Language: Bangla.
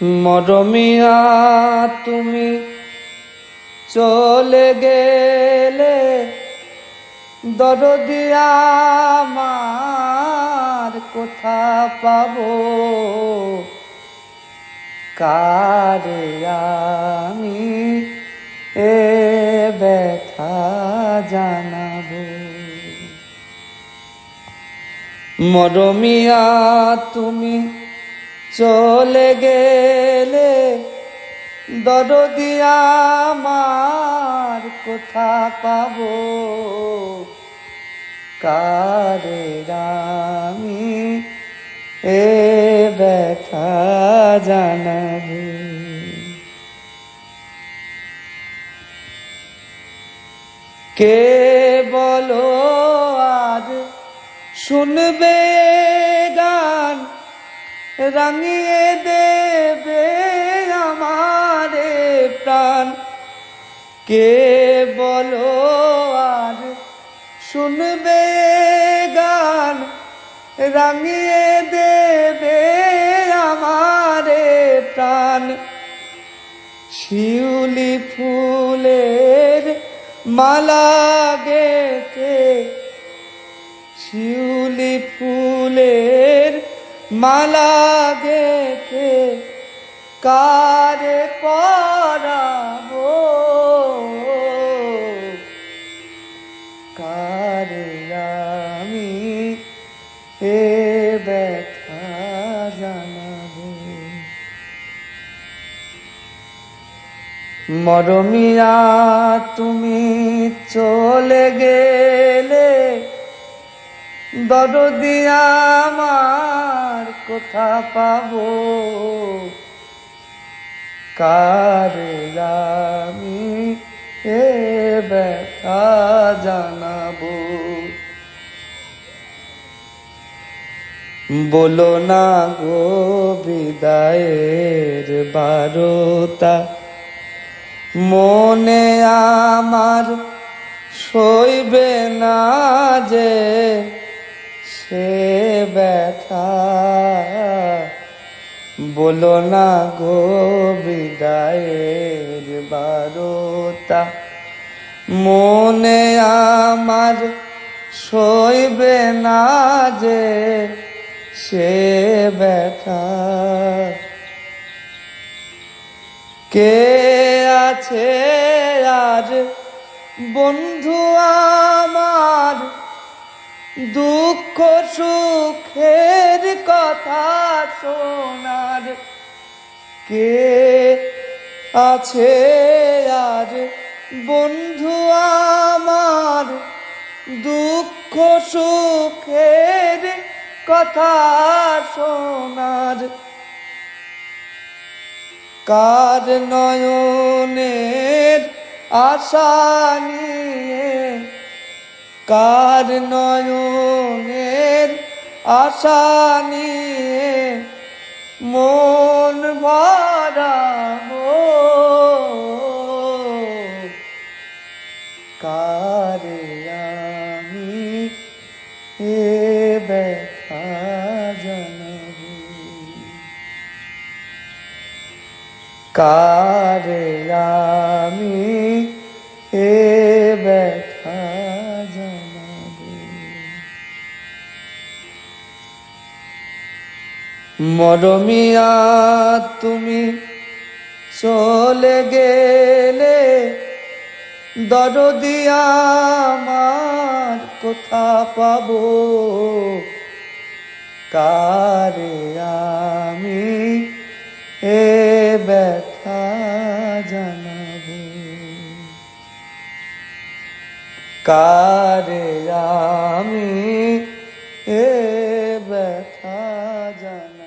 মরমিয়া তুমি চলে গেলে, দরদি আমার কোথা পাবো, কারে আমি এ ব্যথা জানাবো। মরমিয়া তুমি চলে গেলে, দরদি আমার কোথা পাবো, কারে আমি এ ব্যথা জানাবো। কে বলো আর শুনবে গান, রাঙিয়ে দেবে আমারে প্রাণ। কে বলো আর শুনবে গান, রাঙিয়ে দেবে আমারে প্রাণ। শিউলি ফুলের মালা গেথে, শিউলি ফুলের মালা গেথে কারে পরাবো, কারে আমি এ ব্যথা জানাবো। মরমিয়া তুমি চলে গেলে, দরদি আমার কোথা পাবো, কারে আমি এ ব্যথা জানাবো। বলো না গো বিদায়ের বারতা, মনে আমার সইবে না যে সে ব্যথা। বলো না গো বিদায়ের বারতা, মনে আমার সইবে না যে সে ব্যথা। কে আছে আজ বন্ধু আমার, দুঃখ সুখের কথা শোনার। কে আছে আর বন্ধু আমার, দুঃখ সুখের কথা শোনার। কার নয়নের আশা নিয়ে, কার নয়নের আশা নিয়ে মন ভরাবো, কারে আমি এ ব্যথা জানাবো, কারে আমি এ ব্যথা জানাবো। মরমিয়া তুমি চলে গেলে, দরদি আমার কোথা পাবো, কারে আমি এ ব্যথা জানাবো, কারে আমি এ ব্যথা জানাবো।